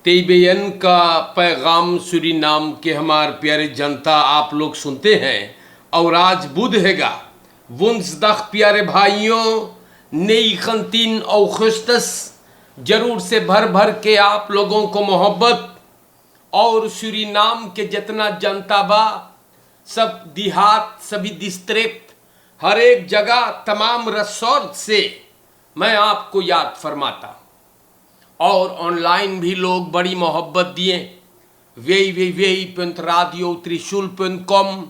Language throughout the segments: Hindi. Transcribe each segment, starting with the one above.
तेबेयन का पैगाम सूरीनाम के हमारे प्यारे जनता आप लोग सुनते हैं। और आज बुध हैगा वुंसदख प्यारे भाइयों नई खंतीन अगस्तस जरूर से भर भर के आप लोगों को मोहब्बत और सूरीनाम के जितना जनता बा सब देहात सभी डिस्ट्रिक्ट हर एक जगह तमाम रिसोर्ट से मैं आपको याद फरमाता हूँ। और ऑनलाइन भी लोग बड़ी मोहब्बत दिए www.radio3shul.com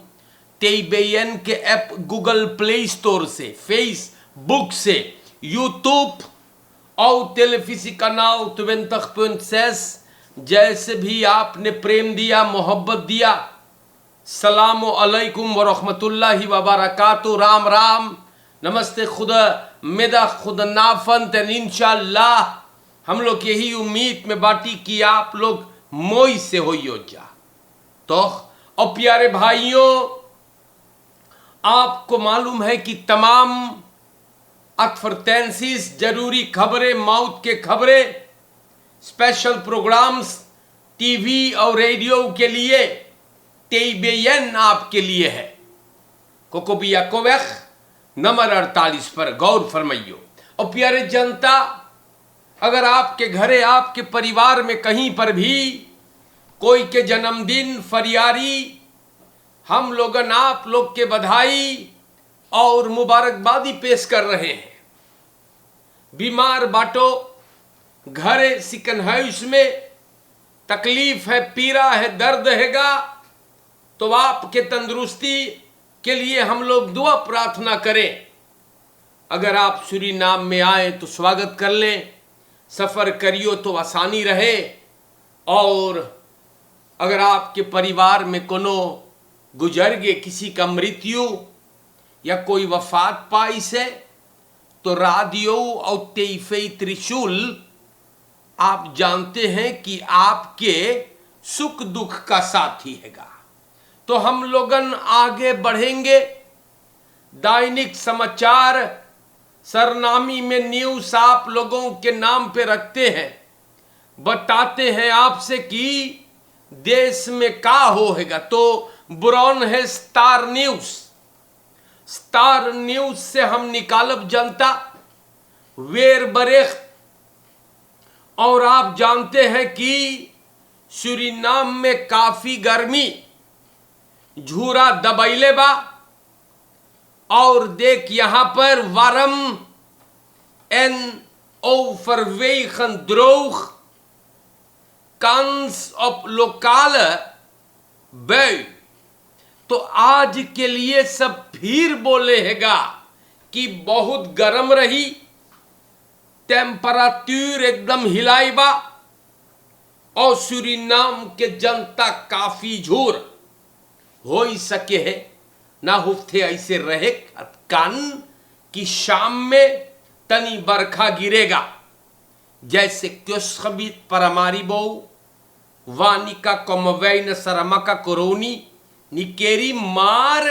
तेबेयन के ऐप गूगल प्ले स्टोर से फेसबुक से यूट्यूब और टेलीविजन कनाल 20.6 जैसे भी आपने प्रेम दिया मोहब्बत दिया। सलाम अलैकुम व रहमतुल्लाहि व बरकातुहू। राम राम नमस्ते खुदा मेदा खुदा नाफन तन इंशाअल्लाह हम लोग यही उम्मीद में बाटी कि आप लोग मोई से हो जा। तो और प्यारे भाइयों आपको मालूम है कि तमाम अडवर्टेंसीज जरूरी खबरें मौत के खबरें स्पेशल प्रोग्राम्स टीवी और रेडियो के लिए तेबेयन आपके लिए है। कोकोबिया कोवेख नंबर 48 पर गौर फरमाइयो। और प्यारे जनता अगर आपके घरे आपके परिवार में कहीं पर भी कोई के जन्मदिन फरियारी हम लोगन आप लोग के बधाई और मुबारकबादी पेश कर रहे हैं। बीमार बाटो घरे सिकन है उसमें तकलीफ है पीड़ा है दर्द हैगा तो आपके तंदुरुस्ती के लिए हम लोग दुआ प्रार्थना करें। अगर आप सूरीनाम में आए तो स्वागत कर लें, सफ़र करियो तो आसानी रहे। और अगर आपके परिवार में कोनो गुजर गए किसी का मृत्यु या कोई वफात पाई से तो रेडियो और टेलीफे त्रिशूल आप जानते हैं कि आपके सुख दुख का साथी हैगा। तो हम लोगन आगे बढ़ेंगे। दैनिक समाचार सरनामी में न्यूज़ आप लोगों के नाम पे रखते हैं, बताते हैं आपसे कि देश में का होगा। तो बुरौन है स्टार न्यूज़। स्टार न्यूज़ से हम निकालब जनता वेर बरेख। और आप जानते हैं कि सूरीनाम में काफ़ी गर्मी झूरा दबैले बा। और देख यहां पर वारम एन overwegen droog kans op lokale bui। तो आज के लिए सब फिर बोले हैगा कि बहुत गर्म रही, टेम्परेचर एकदम हिलाइबा और सूरीनाम के जनता काफी झूर हो ही सके है ना हुफ्ते ऐसे रहे कान कि शाम में तनी बरखा गिरेगा जैसे क्योस्खबीत परमारी बो वानिका कमवैन सरमका कोरोनी निकेरी मार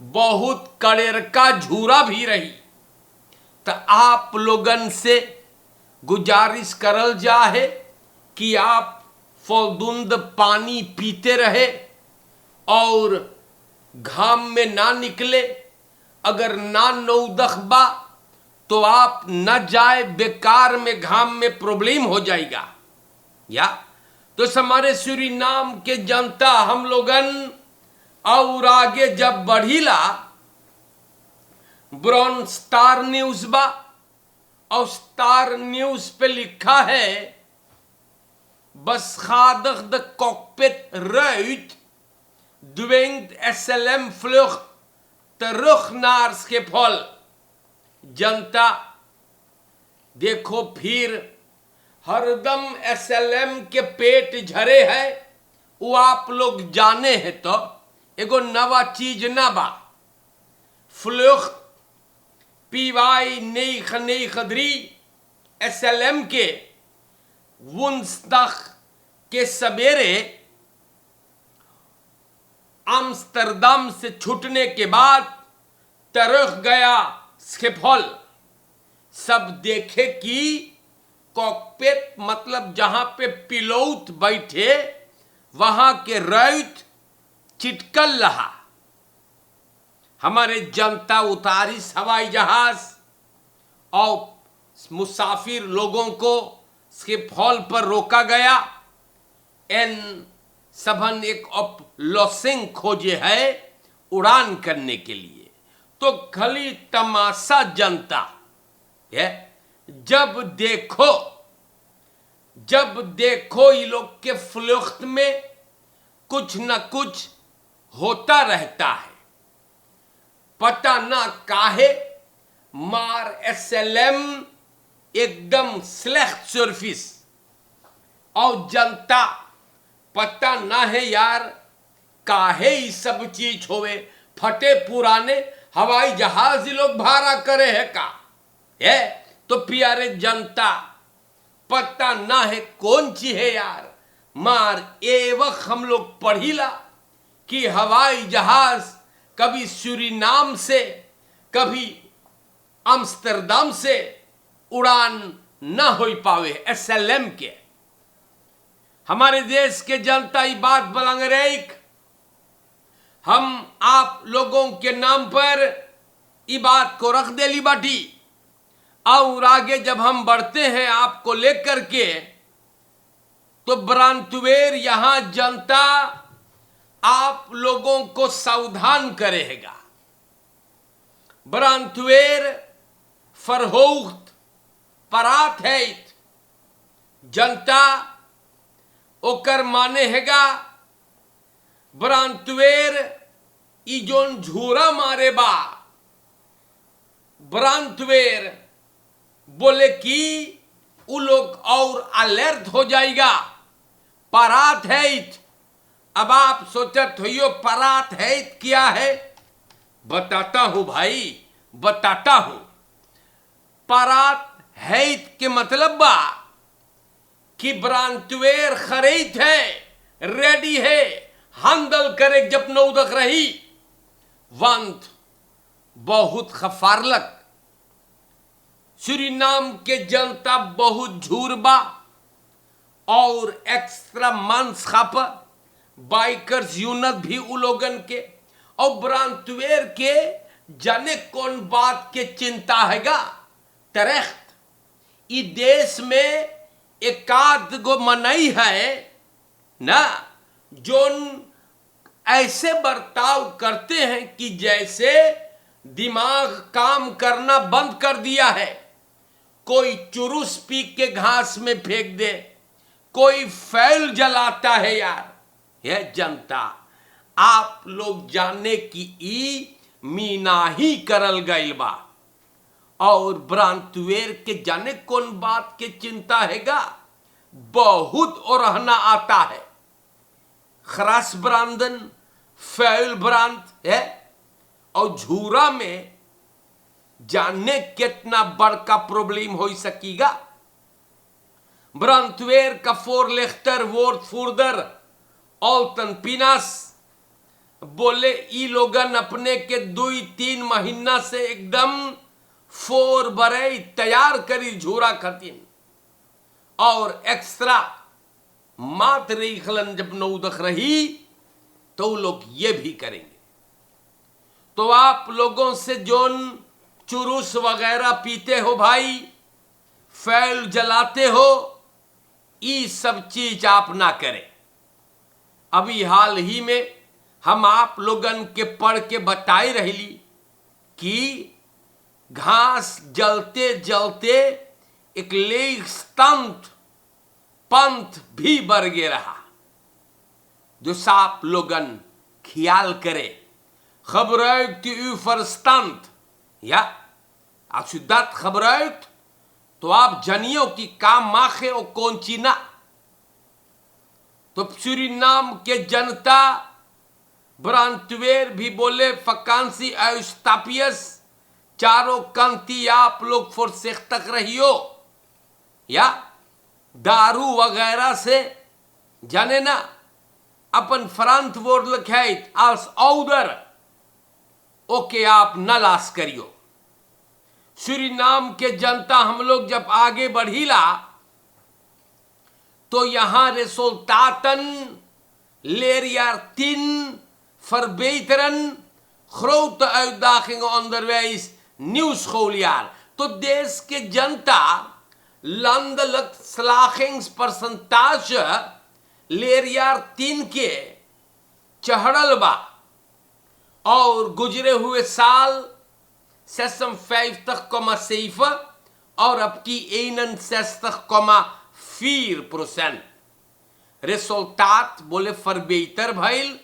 बहुत कड़ेर का झूरा भी रही। तो आप लोगन से गुजारिश करल जाए कि आप फौदुंद पानी पीते रहे और घाम में ना निकले। अगर ना नौदख बा तो आप न जाए, बेकार में घाम में प्रॉब्लम हो जाएगा। या तो हमारे सूरीनाम के जनता हम लोगन और आगे जब बढ़ीला ब्रॉन स्टार न्यूज़ बा और स्टार न्यूज़ पे लिखा है बस खादग द कॉकपिट रुit dwingt SLM vlucht terug naar Schiphol। जनता देखो फिर हरदम SLM के पेट झरे है वो आप लोग जाने हैं। तो एगो नवा चीज ना बा फ्लुख्त पीवाई नई खदरी SLM के वुंसदख के सवेरे आम्स्टरडम से छूटने के बाद तरह गया स्किफोल। सब देखे कि कॉकपिट मतलब जहां पे पिलोट बैठे वहां के रैत चिटकल रहा। हमारे जनता उतारी हवाई जहाज और मुसाफिर लोगों को स्किप हॉल पर रोका गया। एन सबन एक लॉसिंग खोजे है उड़ान करने के लिए। तो खाली तमाशा जनता है। जब देखो ये लोग के फ्लुख्त में कुछ न कुछ होता रहता है, पता ना काहे। मार एसएलएम एकदम स्लेख्त सर्विस और जनता पता ना है यार काहे ये सब चीज होवे। फटे पुराने हवाई जहाज ये लोग भाड़ा करे है का है। तो प्यारे जनता पता ना है कौन चीज है यार। मार ए वक्त हम लोग पढ़ीला कि हवाई जहाज कभी सूरीनाम से कभी अम्स्टरडम से उड़ान न हो पावे एसएलएम के। हमारे देश के जनता ये बात बलंग रही। हम आप लोगों के नाम पर ये बात को रख देली बाटी और आगे जब हम बढ़ते हैं आपको लेकर के, तो ब्रांतवेर यहां जनता आप लोगों को सावधान करेगा। ब्रांतवेर फरहोख्त परात है जनता ओकर माने हैगा। ब्रांतवेर ई जोन झूरा मारे बा, ब्रांतवेर बोले कि उ लोग और अलर्ट हो जाएगा। परात है। अब आप सोचत हो परात है क्या है? बताता हूं भाई, बताता हूं। परात है के मतलब बा कि ब्रांतवेर खरीद है, रेडी है, हंदल करे जब नौदक रही। वंत बहुत खफारलक। सूरीनाम के जनता बहुत झूरबा और एक्स्ट्रा मांस खाप बाइकर्स यूनिट भी उलोगन के और ब्रांतवेर के जाने कौन बात के चिंता हैगा। तरख्त इस देश में एकाध गो मनई है ना जोन ऐसे बर्ताव करते हैं कि जैसे दिमाग काम करना बंद कर दिया है। कोई चुरुस पी के घास में फेंक दे, कोई फैल जलाता है यार। यह जनता आप लोग जाने की ई मीना ही करल गइल बा और ब्रांतवेर के जाने कौन बात के चिंता हैगा। बहुत और रहना आता है। खरास ब्रांदन फैल ब्रांत है और झूरा में जानने कितना बड़का प्रॉब्लम हो सकीगा। ब्रांतवेर का फोर लेख्तर वोर्थ फुर्दर औतन पिनास बोले ई लोगन अपने के 2-3 महीना से एकदम फोर बरे तैयार करी झूरा खतीन और एक्स्ट्रा मात रही खलन जब नौदख रही तो लोग ये भी करेंगे। तो आप लोगों से जोन चुरुस वगैरह पीते हो भाई, फैल जलाते हो, ये सब चीज आप ना करें। अभी हाल ही में हम आप लोगन के पढ़ के बताई रही कि घास जलते जलते एक लेख पंथ भी बढ़ गया रहा। जो साप लोगन ख्याल करे खबरैत फरस्तंत या अशुद्धत खबरैत तो आप जनियो कि काम माखे और कौन चीना। तो सूरीनाम के जनता ब्रांतवेर भी बोले फकांसी एस्तापियस चारों कंती आप लोग फुर्सेख तक रहियो या दारू वगैरह से जाने ना अपन फ्रांत वोर लखाइत आस औदर ओके आप न लाश करियो। सूरीनाम के जनता हम लोग जब आगे बढ़ीला तो यहां resultaten leerjaar 10 verbeteren. Grote uitdagingen onderwijs, nieuw schooljaar. तो देश के जनता landelijk slagingspercentage leerjaar 10 के चढ़ल बा और गुजरे हुए साल 56,7 और अब की 61,4%. Resultaat बोले verbeterd भइल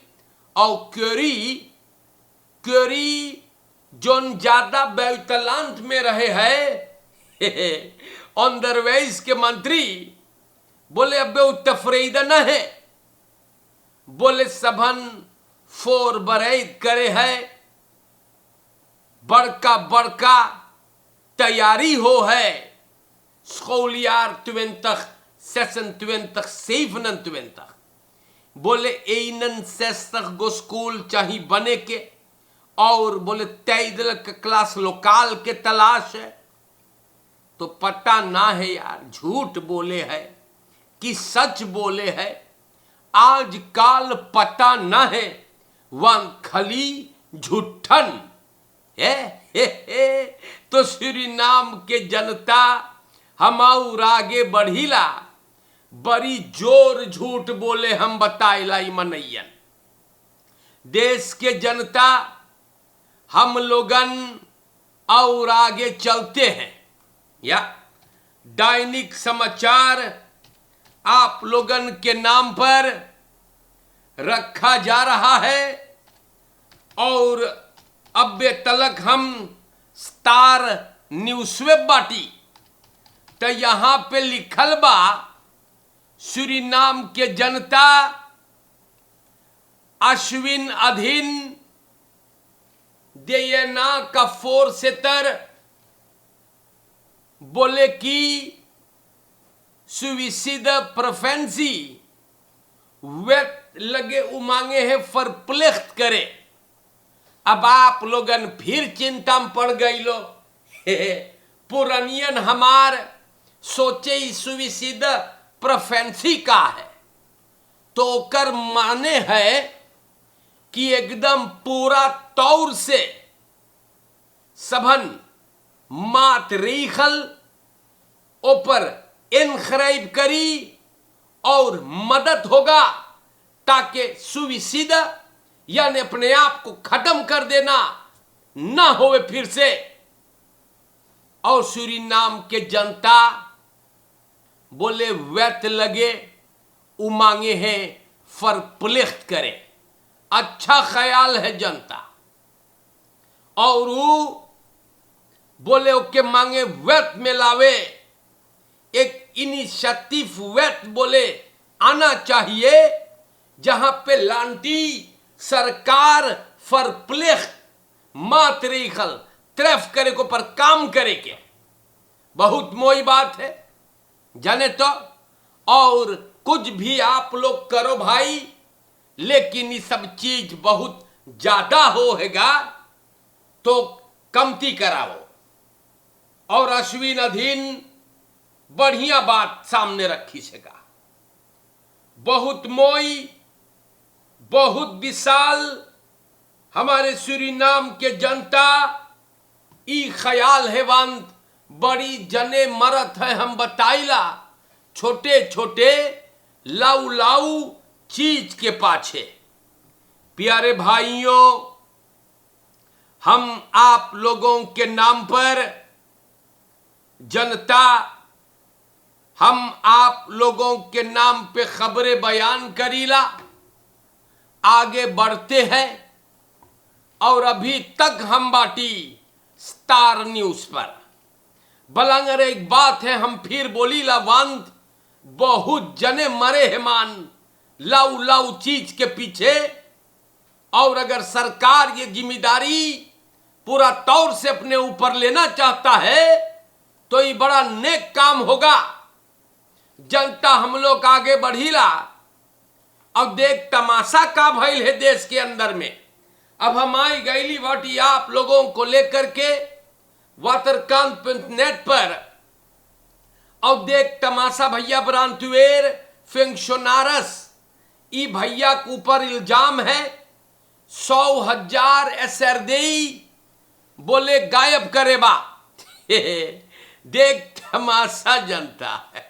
और क्यूरी जोन ज्यादा buitenland में रहे हैं onderwijs के मंत्री बोले अब वो तफरीदन है, बोले सबन voorbereid करे है, बड़का तैयारी हो है schooljaar 2026-27. बोले 61 गो स्कूल चाहिए बने के और बोले 23 क्लास लोकाल के तलाश है. तो पता ना है यार झूठ बोले है कि सच बोले है. आजकल पता ना है वन खली झूठन है. तो सूरीनाम के जनता हम और आगे बढ़ीला बड़ी जोर झूठ बोले हम बताइला मनैयन. देश के जनता हम लोगन और आगे चलते हैं. या दैनिक समाचार आप लोगन के नाम पर रखा जा रहा है और अब तलक हम स्टार न्यूज़वेब बाटी तो यहां पे लिखल बा सूरीनाम के जनता अश्विन अधीन देयना का फोरसेतर बोले कि सुविसिद प्रेफेंसी वेट लगे उमांगे है फरप्लेख्त करे. अब आप लोगन फिर चिंता में पड़ गई लो पुरानियन हमार सोचे सुविसिद प्रेफेंसी का है तो कर माने है कि एकदम पूरा तौर से सबन मात रीखल ऊपर इनखराइब करी और मदद होगा ताकि सुविसिद यानी अपने आप को खत्म कर देना ना होवे फिर से. और सूरीनाम के जनता बोले व्यत लगे उमांगे हैं फरप्लेख्त करे. अच्छा ख्याल है जनता और वो बोले ओके मांगे व्यत में लावे एक इनिशिएटिव व्यत बोले आना चाहिए जहां पे लांटी सरकार फरप्लेख्त मातरीखल तरफ करे को पर काम करे के बहुत मोई बात है जाने तो. और कुछ भी आप लोग करो भाई लेकिन ये सब चीज बहुत ज्यादा होगा तो कमती कराओ. और अश्विन अधीन बढ़िया बात सामने रखी सेगा. बहुत मोई बहुत विशाल हमारे सूरीनाम के जनता ई ख्याल है वंत बड़ी जने मरत है हम बताइला छोटे छोटे लाऊ लाऊ चीज के पाछे. प्यारे भाइयों हम आप लोगों के नाम पर जनता हम आप लोगों के नाम पे खबरें बयान करीला आगे बढ़ते हैं और अभी तक हम बाटी स्टार न्यूज पर बलंगर एक बात है हम फिर बोली लावंत बहुत जने मरे हैं मान लाऊ लाऊ चीज के पीछे. और अगर सरकार ये जिम्मेदारी पूरा तौर से अपने ऊपर लेना चाहता है तो ये बड़ा नेक काम होगा. जनता हम लोग आगे बढ़ीला. अब देख तमाशा का भइल है देश के अंदर में. अब हम आई गईली वाटी आप लोगों को लेकर के वातरकांत नेट पर. अब देख तमाशा भैया ब्रांतुएर फंक्शनर्स ई भैया के ऊपर इल्जाम है 100,000 एसरदेई बोले गायब करे बा। देख तमाशा जनता है।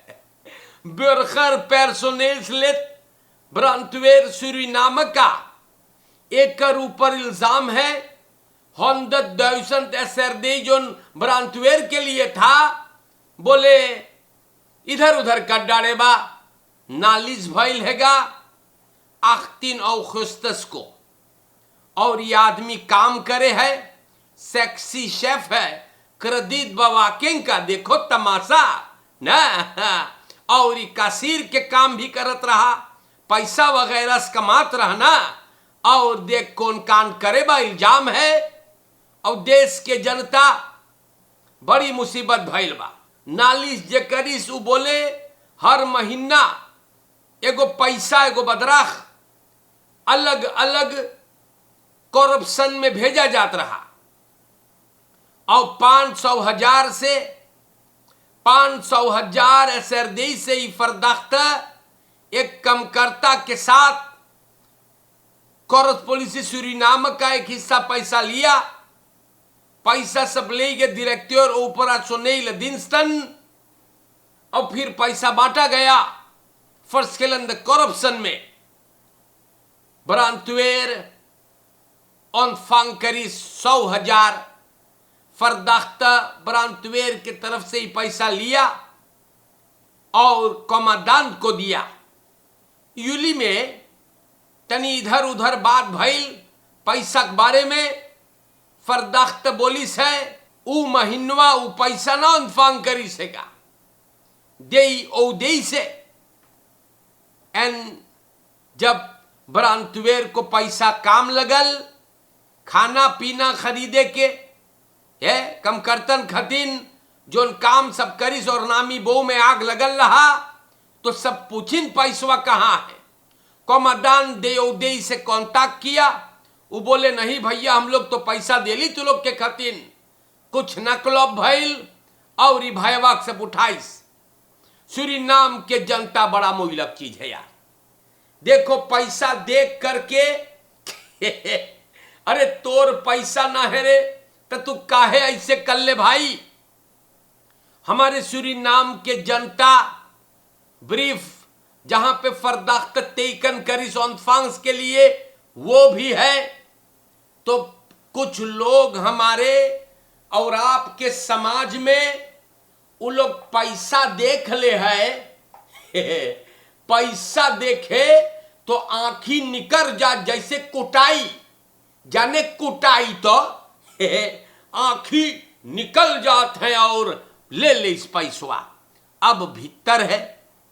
Burger personeelslid brandweer Suriname का एक ऊपर इल्जाम है 100,000 एसरदेई जो ब्रांडवेयर के लिए था बोले इधर उधर कर डाले बा। नालिश भइल हैगा 18 अगस्त को और ये आदमी काम करे है, सेक्सी शेफ है, क्रेडिट बवाकिंग का देखो तमाशा ना। और कासीर के काम भी करत रहा, पैसा वगैरह से कमात रहना। और देख कौन कान करे बा इल्जाम है। और देश के जनता बड़ी मुसीबत भइल बा। नालिश जे करिस उ बोले हर महीना एगो पैसा एगो बदराख अलग अलग करप्शन में भेजा जात रहा। और 500,000 से 500,000 एसरदेई से ही फरदख्त एक कमकर्ता के साथ कोरस पुलिस सूरीनाम का एक हिस्सा पैसा लिया। पैसा सब ले गए डायरेक्टर ऊपर सुनेल दिनस्तन और फिर पैसा बांटा गया फर्स्ट करप्शन में। ब्रांडवेयर ऑनफांग करी 100,000 फरदाख्ता ब्रांडवेयर की तरफ से ही पैसा लिया और कमांडेंट को दिया। यूली में तनी इधर उधर बात भइल पैसा के बारे में। फरदाख्त बोलिस है उ महीनवा उ पैसा ना ऑनफांग करी सेगा दे से। एंड जब ब्रांडवेयर को पैसा काम लगल खाना पीना खरीदे के है कम करतन खतिन जोन काम सब करिस और नामी बो में आग लगल रहा तो सब पूछिन पैसवा कहाँ है। कमांडेंट दे से कांटेक्ट किया। वो बोले नहीं भैया हम लोग तो पैसा देली तू लोग के खतिन कुछ नकलब भइल और ई भयवा सब उठाइस। सूरीनाम के जनता बड़ा मुइलक चीज है यार। देखो पैसा देख करके अरे तोर पैसा ना है रे तो तू काहे ऐसे कर ले भाई। हमारे सूरीनाम के जनता ब्रीफ जहां पे फरदाख्त तेकन करिस ऑनफांस के लिए वो भी है। तो कुछ लोग हमारे और आपके समाज में वो लोग पैसा देख ले है पैसा देखे तो आंखी निकर जा जैसे कुटाई जाने कुटाई तो आंखी निकल जात है और ले इस पैसवा। अब भीतर है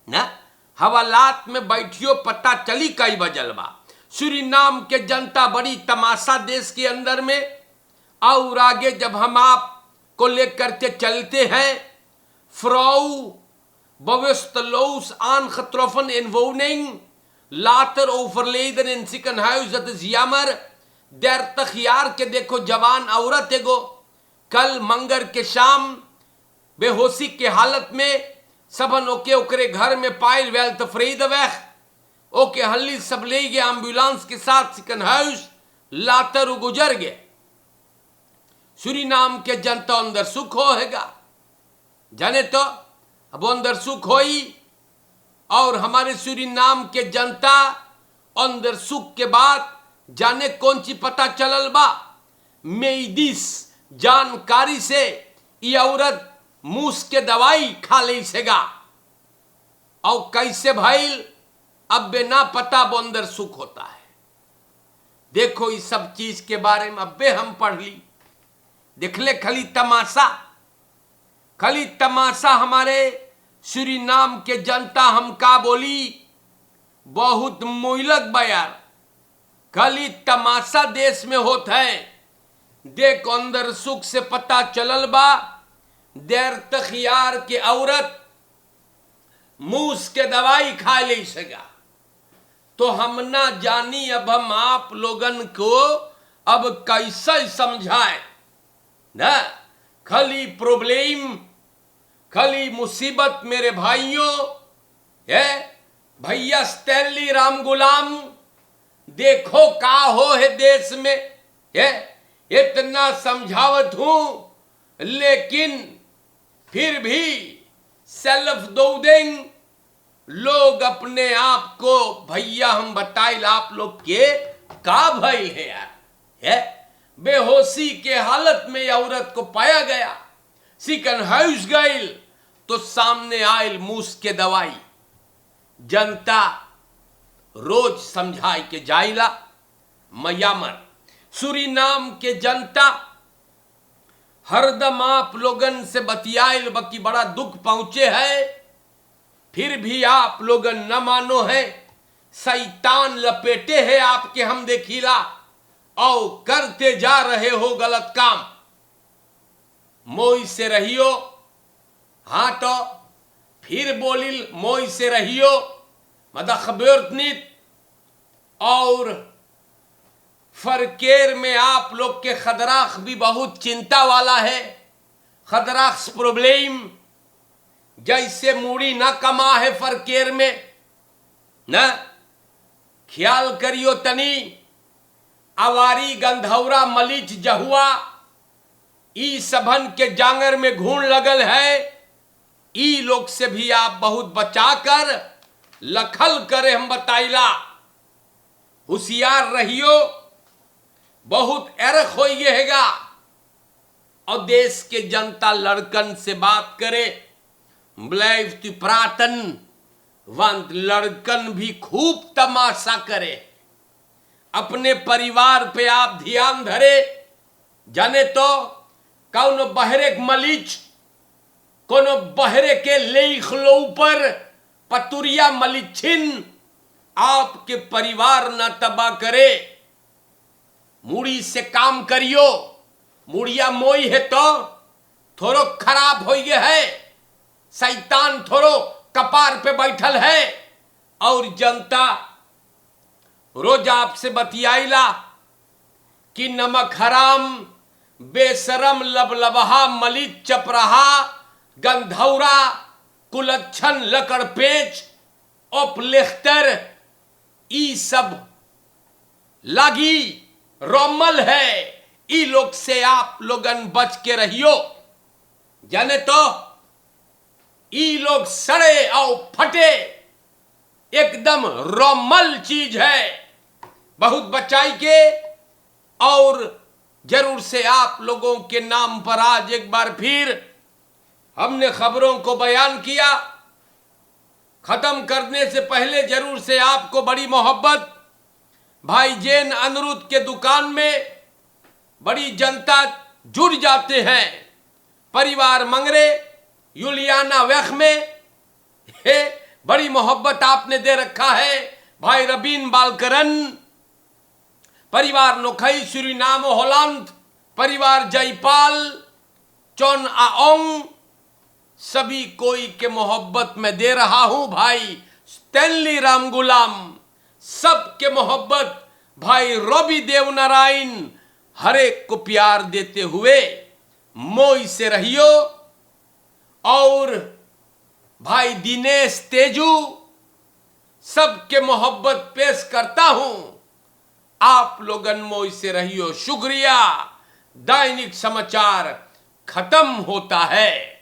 ना हवालात में बैठियो पता चली कई बजल बा। सूरीनाम के जनता बड़ी तमाशा देश के अंदर में। और आगे जब हम आप को लेकर के चलते हैं Frau bewusteloos aangetroffen in woning later overleden in ziekenhuis। dat is jammer। 30 jaar के देखो जवान औरत एगो कल मंगर के शाम बेहोशी के हालत में सबन ओके ओकरे घर में पायल वेल तफरीद वेख ओके हल्ली सब ले गए एम्बुलेंस के साथ ziekenhuis लातर गुजर गए। सूरीनाम के जनता अंदर सुख होगा जाने तो अब अंदर सुख होई। और हमारे सूरीनाम के जनता अंदर सुख के बाद जाने कौन सी पता चलल बा। मेडिस जानकारी से ये औरत मूस के दवाई खा ले सेगा और कैसे भाईल अब बिना पता वो अंदर सुख होता है। देखो इस सब चीज के बारे में अब्बे हम पढ़ ली देख ले खाली तमाशा हमारे सूरीनाम के जनता हम का बोली बहुत मुइलक बयार खाली तमाशा देश में होता है। देख अंदर सुख से पता चलल बा देर तखियार के औरत मूस के दवाई खा ले सका। तो हम ना जानी अब हम आप लोगन को अब कैसे समझाए ना। खाली प्रॉब्लम खाली मुसीबत मेरे भाइयों है भैया स्टैनली राम गुलाम, देखो का हो है देश में है, इतना समझावत हूं लेकिन फिर भी सेल्फ दोदिंग लोग अपने आप को, भैया हम बताइल आप लोग के का भइल है यार, है बेहोशी के हालत में औरत को पाया गया, सिकन हाउस गईल तो सामने आयल मूस के दवाई, जनता रोज समझाई के जाइला मयामर। सूरीनाम के जनता हरदम आप लोगन से बतियाइल बकी बड़ा दुख पहुंचे है, फिर भी आप लोगन न मानो है, शैतान लपेटे हैं आपके हम देखिला और करते जा रहे हो गलत काम। मोई से रहियो, हाँ तो फिर बोलिल मोई से रहियो मदखबरतनित। और फरकेर में आप लोग के खदराख भी बहुत चिंता वाला है, खदराख प्रॉब्लम, जैसे मूड़ी ना कमा है फरकेर में न, ख्याल करियो तनी, अवारी गंधौरा मलीच जहुआ ई सबन के जांगर में घून लगल है, ई लोग से भी आप बहुत बचा कर लखल करे हम बताइला, होशियार रहियो, बहुत एरख हो हैगा। और देश के जनता लड़कन से बात करे, ब्लैव प्रातन वंत लड़कन भी खूब तमाशा करे, अपने परिवार पे आप ध्यान धरे, जाने तो कौनो बहरे मलीच, कोनो बहरे के लेखलो पर पतुरिया मलिछिन आपके परिवार न तबाह करे। मूड़ी से काम करियो, मुड़िया मोई है तो थोड़ो खराब हो गया है, शैतान थोड़ो कपार पे बैठल है, और जनता रोज आपसे बतियाइला कि नमक हराम, बेशरम, लबलबहा, मलिच, चपरहा, गंधौरा, कुलच्छन, लकड़ पेच, ओपलेख्तर, ई सब लागी रोमल है, ई लोग से आप लोगन बच के रहियो, जाने तो ई लोग सड़े और फटे एकदम रोमल चीज है, बहुत बचाई के। और जरूर से आप लोगों के नाम पर आज एक बार फिर हमने खबरों को बयान किया। खत्म करने से पहले जरूर से आपको बड़ी मोहब्बत, भाई जैन अनिरुद्ध के दुकान में बड़ी जनता जुड़ जाते हैं, परिवार मंगरे यूलियाना वेख में है, बड़ी मोहब्बत आपने दे रखा है। भाई रबीन बालकरन, परिवार नोखई सूरीनाम होलंद, परिवार जयपाल, चौन आओंग, सभी कोई के मोहब्बत में दे रहा हूं। भाई स्टैनली राम गुलाम, सबके मोहब्बत, भाई रवि देव नारायण, हर एक को प्यार देते हुए मोई से रहियो। और भाई दिनेश तेजू, सबके मोहब्बत पेश करता हूं, आप लोगन मोई से रहियो। शुक्रिया। दैनिक समाचार खत्म होता है।